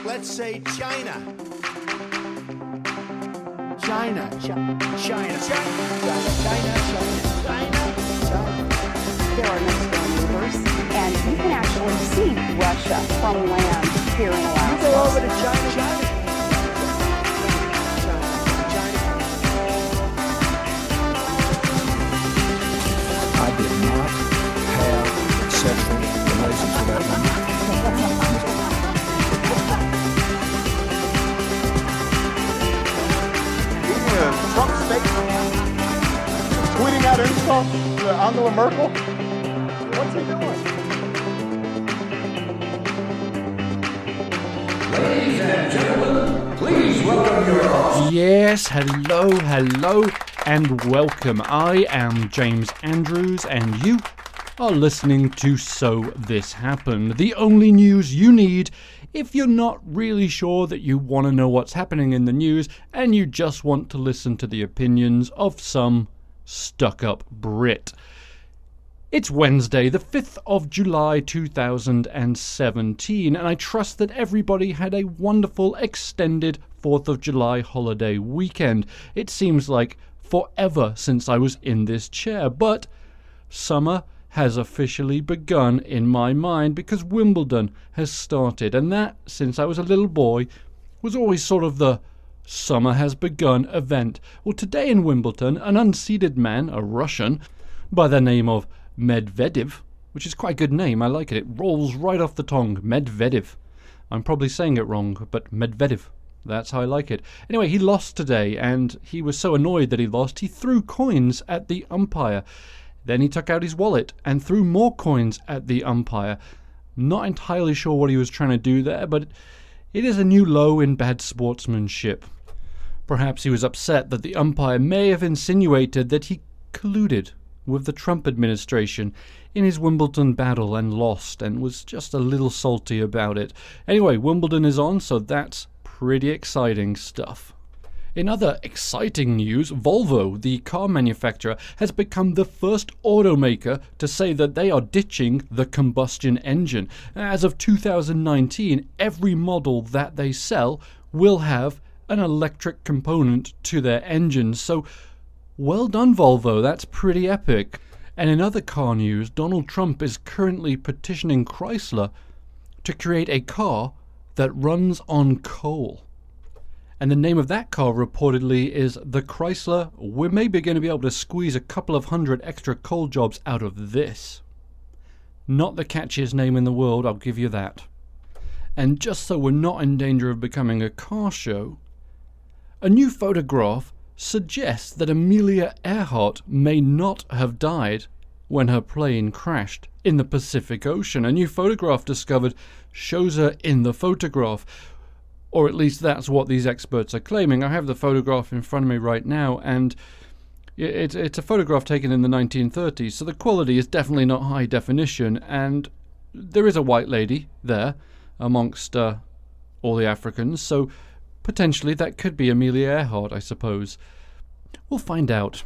Let's say China. China. China. China. There are no storm neighbors, and you can actually see Russia from land here in Alaska. You go over to China. I did not have sexual relations with that woman. Trump statement, tweeting out insults to Angela Merkel. What's he doing? Ladies and gentlemen, please welcome your host. Yes, hello, and welcome. I am James Andrews, and you are listening to So This Happened, the only news you need if you're not really sure that you want to know what's happening in the news and you just want to listen to the opinions of some stuck-up Brit. It's Wednesday, the 5th of July 2017, and I trust that everybody had a wonderful extended 4th of July holiday weekend. It seems like forever since I was in this chair, but summer has officially begun in my mind because Wimbledon has started, and that, since I was a little boy, was always sort of the summer has begun event. Well, today in Wimbledon, an unseeded man, a Russian, by the name of Medvedev, which is quite a good name, I like it, it rolls right off the tongue, Medvedev. I'm probably saying it wrong, but Medvedev, that's how I like it. Anyway, he lost today, and he was so annoyed that he lost, he threw coins at the umpire. Then he took out his wallet and threw more coins at the umpire. Not entirely sure what he was trying to do there, but it is a new low in bad sportsmanship. Perhaps he was upset that the umpire may have insinuated that he colluded with the Trump administration in his Wimbledon battle and lost, and was just a little salty about it. Anyway, Wimbledon is on, so that's pretty exciting stuff. In other exciting news, Volvo, the car manufacturer, has become the first automaker to say that they are ditching the combustion engine. As of 2019, every model that they sell will have an electric component to their engines. So, well done, Volvo. That's pretty epic. And in other car news, Donald Trump is currently petitioning Chrysler to create a car that runs on coal. And the name of that car reportedly is the Chrysler. We're maybe going to be able to squeeze a couple of hundred extra coal jobs out of this. Not the catchiest name in the world, I'll give you that. And just so we're not in danger of becoming a car show, a new photograph suggests that Amelia Earhart may not have died when her plane crashed in the Pacific Ocean. A new photograph discovered shows her in the photograph. Or at least that's what these experts are claiming. I have the photograph in front of me right now, and it's a photograph taken in the 1930s, so the quality is definitely not high definition, and there is a white lady there amongst all the Africans, so potentially that could be Amelia Earhart, I suppose. We'll find out.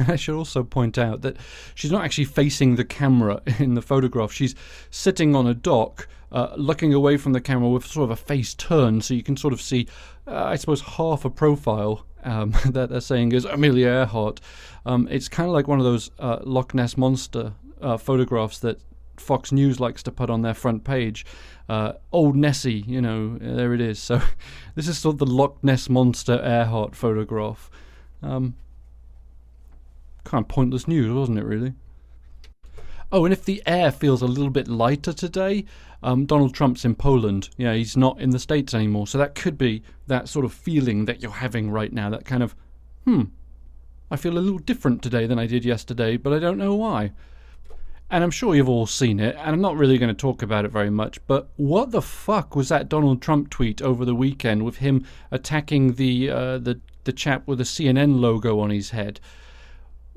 I should also point out that she's not actually facing the camera in the photograph. She's sitting on a dock, looking away from the camera with sort of a face turn, so you can sort of see, I suppose, half a profile that they're saying is Amelia Earhart. It's kind of like one of those Loch Ness Monster photographs that Fox News likes to put on their front page. Old Nessie, you know, there it is. So this is sort of the Loch Ness Monster Earhart photograph. Kind of pointless news, wasn't it, really? Oh, and if the air feels a little bit lighter today, Donald Trump's in Poland. Yeah, he's not in the States anymore, so that could be that sort of feeling that you're having right now, that kind of, I feel a little different today than I did yesterday, but I don't know why. And I'm sure you've all seen it, and I'm not really going to talk about it very much, but what the fuck was that Donald Trump tweet over the weekend with him attacking the chap with the CNN logo on his head?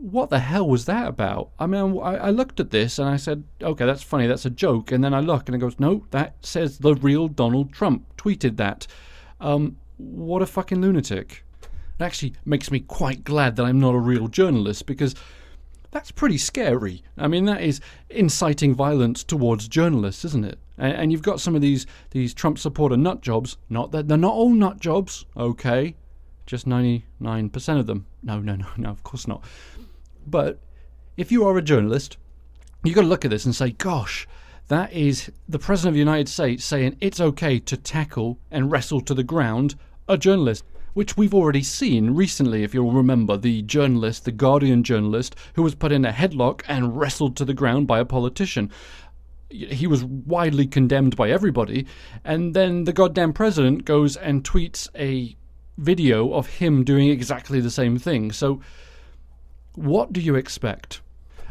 What the hell was that about? I mean, I looked at this and I said, okay, that's funny, that's a joke. And then I look and it goes, no, that says the real Donald Trump tweeted that. What a fucking lunatic. It actually makes me quite glad that I'm not a real journalist, because That's pretty scary. I mean, that is inciting violence towards journalists, isn't it? And you've got some of these Trump supporter nut jobs. Not that they're not all nut jobs, okay? Just 99% of them. No, of course not. But if you are a journalist, you've got to look at this and say, gosh, that is the President of the United States saying it's okay to tackle and wrestle to the ground a journalist, which we've already seen recently, if you'll remember, the journalist, the Guardian journalist, who was put in a headlock and wrestled to the ground by a politician. He was widely condemned by everybody, and then the goddamn president goes and tweets a video of him doing exactly the same thing. So, what do you expect?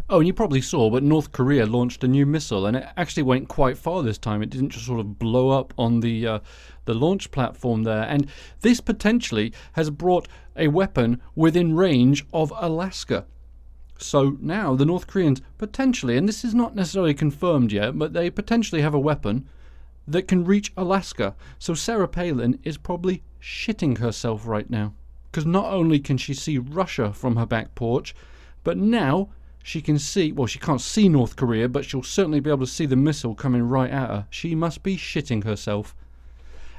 Oh, and you probably saw, but North Korea launched a new missile, and it actually went quite far this time. It didn't just sort of blow up on the launch platform there. And this potentially has brought a weapon within range of Alaska. So now the North Koreans potentially, and this is not necessarily confirmed yet, but they potentially have a weapon that can reach Alaska. So Sarah Palin is probably shitting herself right now. Because not only can she see Russia from her back porch, but now she can see, well, she can't see North Korea, but she'll certainly be able to see the missile coming right at her. She must be shitting herself.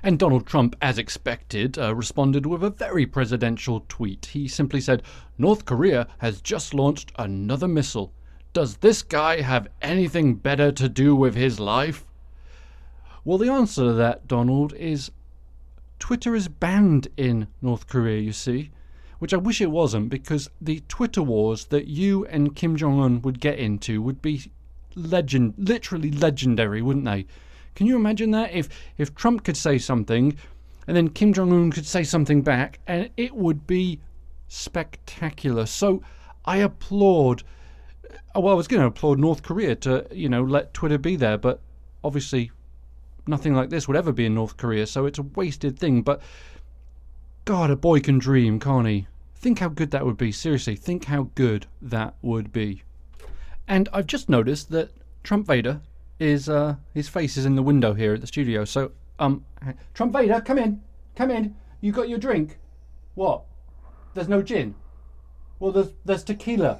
And Donald Trump, as expected, responded with a very presidential tweet. He simply said, "North Korea has just launched another missile. Does this guy have anything better to do with his life?" Well, the answer to that, Donald, is Twitter is banned in North Korea, you see. Which I wish it wasn't, because the Twitter wars that you and Kim Jong-un would get into would be literally legendary, wouldn't they? Can you imagine that? If Trump could say something, and then Kim Jong-un could say something back, and it would be spectacular. So I applaud, well, I was going to applaud North Korea to, let Twitter be there, but obviously nothing like this would ever be in North Korea, so it's a wasted thing, but God, a boy can dream, can't he? Think how good that would be. Seriously, think how good that would be. And I've just noticed that Trump Vader is, his face is in the window here at the studio. So, Trump Vader, come in. You got your drink? What? There's no gin? Well, there's tequila.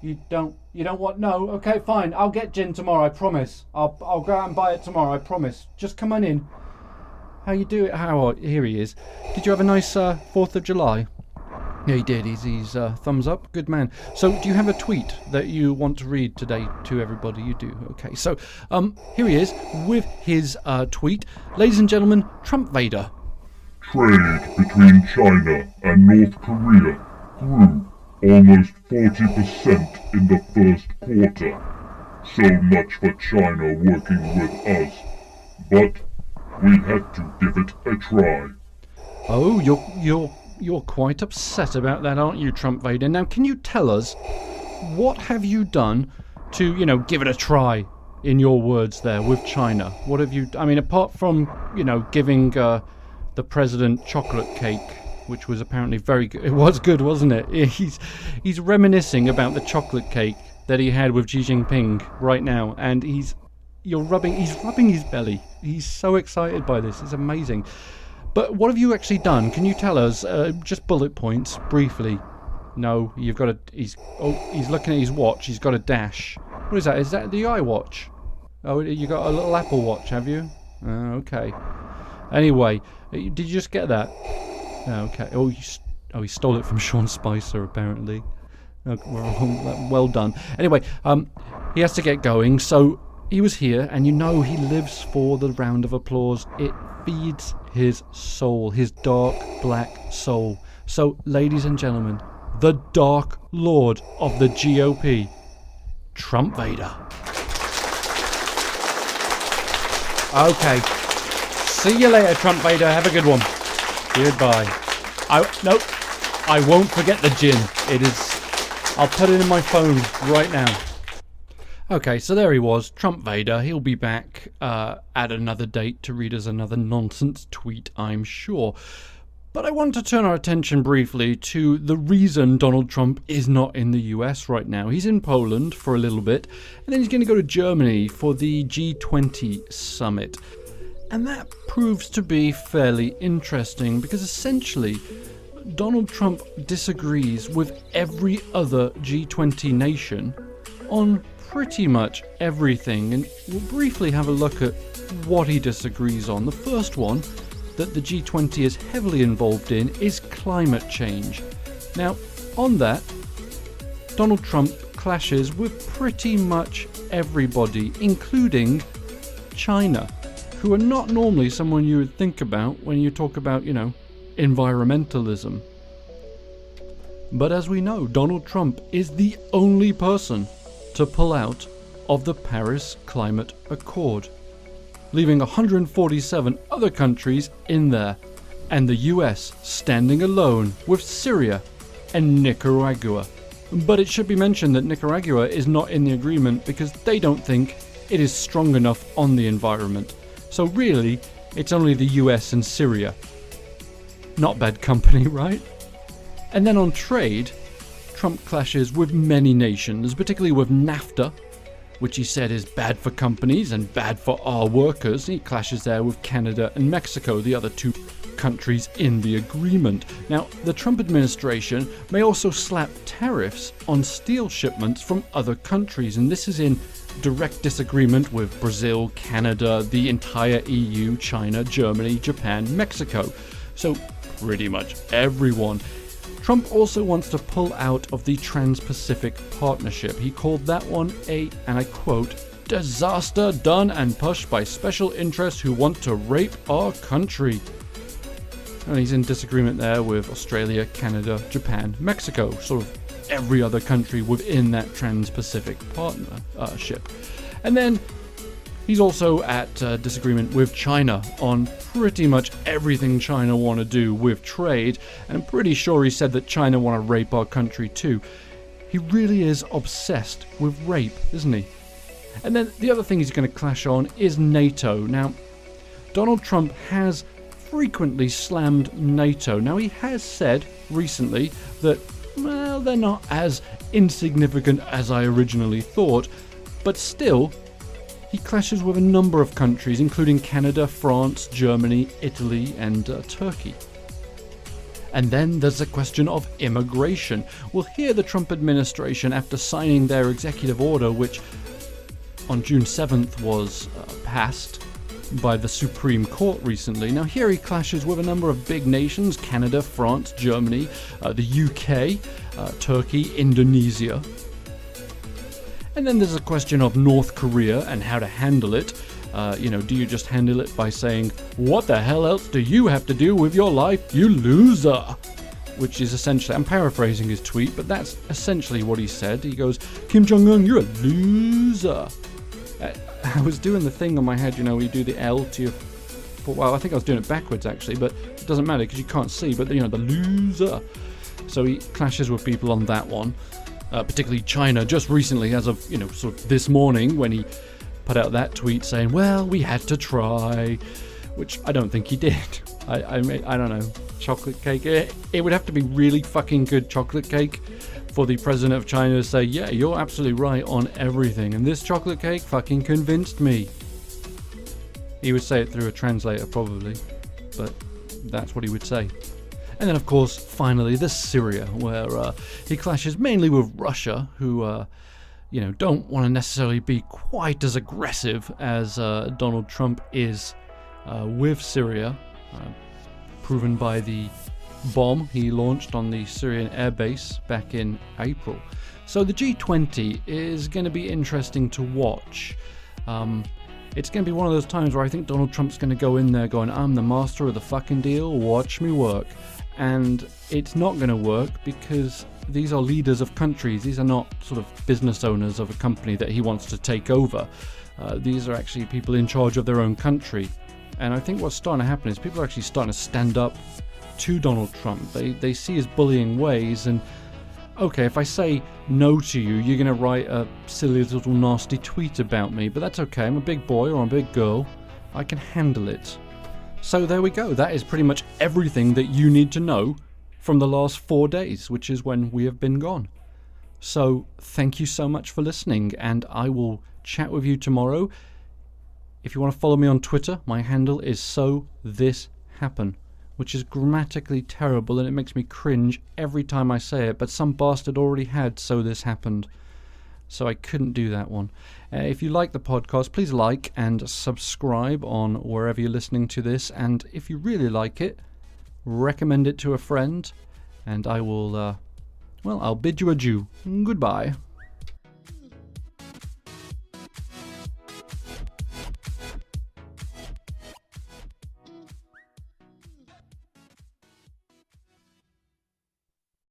You don't want? No. Okay, fine. I'll get gin tomorrow. I promise. I'll go out and buy it tomorrow. I promise. Just come on in. How you do it? Here he is. Did you have a nice 4th of July? Yeah, he did. He's thumbs up. Good man. So, do you have a tweet that you want to read today to everybody? You do. Okay. So, here he is with his tweet. Ladies and gentlemen, Trump Vader. Trade between China and North Korea grew almost 40% in the first quarter. So much for China working with us. But we had to give it a try. Oh, you're quite upset about that, aren't you, Trump Vader? Now, can you tell us, what have you done to, give it a try, in your words there, with China? What have you, apart from, giving the president chocolate cake, which was apparently very good. It was good, wasn't it? He's reminiscing about the chocolate cake that he had with Xi Jinping right now, and he's rubbing his belly. He's so excited by this. It's amazing. But what have you actually done? Can you tell us, just bullet points, briefly? No, you've got to... He's looking at his watch. He's got a dash. What is that? Is that the iWatch? Oh, you got a little Apple Watch, have you? Okay. Anyway, did you just get that? Okay. Oh, he stole it from Sean Spicer, apparently. Well done. Anyway, he has to get going, so he was here, and he lives for the round of applause. It feeds his soul, his dark black soul. So, ladies and gentlemen, the Dark Lord of the GOP, Trump Vader. Okay. See you later, Trump Vader. Have a good one. Goodbye. I won't forget the gin. I'll put it in my phone right now. Okay, so there he was, Trump Vader. He'll be back at another date to read us another nonsense tweet, I'm sure. But I want to turn our attention briefly to the reason Donald Trump is not in the US right now. He's in Poland for a little bit, and then he's going to go to Germany for the G20 summit. And that proves to be fairly interesting because essentially Donald Trump disagrees with every other G20 nation on pretty much everything, and we'll briefly have a look at what he disagrees on. The first one that the G20 is heavily involved in is climate change. Now, on that, Donald Trump clashes with pretty much everybody, including China, who are not normally someone you would think about when you talk about, environmentalism. But as we know, Donald Trump is the only person to pull out of the Paris Climate Accord, leaving 147 other countries in there, and the US standing alone with Syria and Nicaragua. But it should be mentioned that Nicaragua is not in the agreement because they don't think it is strong enough on the environment. So really, it's only the US and Syria. Not bad company, right? And then on trade, Trump clashes with many nations, particularly with NAFTA, which he said is bad for companies and bad for our workers. He clashes there with Canada and Mexico, the other two countries in the agreement. Now, the Trump administration may also slap tariffs on steel shipments from other countries, and this is in direct disagreement with Brazil, Canada, the entire EU, China, Germany, Japan, Mexico. So pretty much everyone. Trump also wants to pull out of the Trans-Pacific Partnership. He called that one a, and I quote, disaster done and pushed by special interests who want to rape our country. And he's in disagreement there with Australia, Canada, Japan, Mexico, sort of every other country within that Trans-Pacific Partnership. And then he's also at disagreement with China on pretty much everything China want to do with trade, and I'm pretty sure he said that China want to rape our country too. He really is obsessed with rape, isn't he? And then the other thing he's going to clash on is NATO. Now, Donald Trump has frequently slammed NATO. Now, he has said recently that, well, they're not as insignificant as I originally thought, but still, he clashes with a number of countries, including Canada, France, Germany, Italy, and Turkey. And then there's the question of immigration. We'll hear the Trump administration, after signing their executive order, which on June 7th was passed by the Supreme Court recently. Now here he clashes with a number of big nations: Canada, France, Germany, the UK, Turkey, Indonesia. And then there's a question of North Korea and how to handle it. Do you just handle it by saying, what the hell else do you have to do with your life, you loser? Which is essentially, I'm paraphrasing his tweet, but that's essentially what he said. He goes, Kim Jong-un, you're a loser. I was doing the thing on my head, where you do the L to your... Well, I think I was doing it backwards, actually, but it doesn't matter because you can't see, but, the loser. So he clashes with people on that one. Particularly China, just recently, as of, sort of this morning, when he put out that tweet saying, well, we had to try, which I don't think he did. I don't know, chocolate cake. It would have to be really fucking good chocolate cake for the president of China to say, yeah, you're absolutely right on everything, and this chocolate cake fucking convinced me. He would say it through a translator, probably, but that's what he would say. And then, of course, finally, there's Syria, where he clashes mainly with Russia, who, don't want to necessarily be quite as aggressive as Donald Trump is with Syria, proven by the bomb he launched on the Syrian airbase back in April. So the G20 is going to be interesting to watch. It's going to be one of those times where I think Donald Trump's going to go in there going, I'm the master of the fucking deal, watch me work. And it's not going to work because these are leaders of countries. These are not sort of business owners of a company that he wants to take over. These are actually people in charge of their own country. And I think what's starting to happen is people are actually starting to stand up to Donald Trump. They see his bullying ways, and okay, if I say no to you, you're going to write a silly little nasty tweet about me, but that's okay. I'm a big boy or I'm a big girl. I can handle it. So there we go. That is pretty much everything that you need to know from the last 4 days, which is when we have been gone. So thank you so much for listening, and I will chat with you tomorrow. If you want to follow me on Twitter, my handle is SoThisHappen. which is grammatically terrible and it makes me cringe every time I say it, but some bastard already had "so this happened." So I couldn't do that one. If you like the podcast, please like and subscribe on wherever you're listening to this. And if you really like it, recommend it to a friend. And I will, I'll bid you adieu. Goodbye.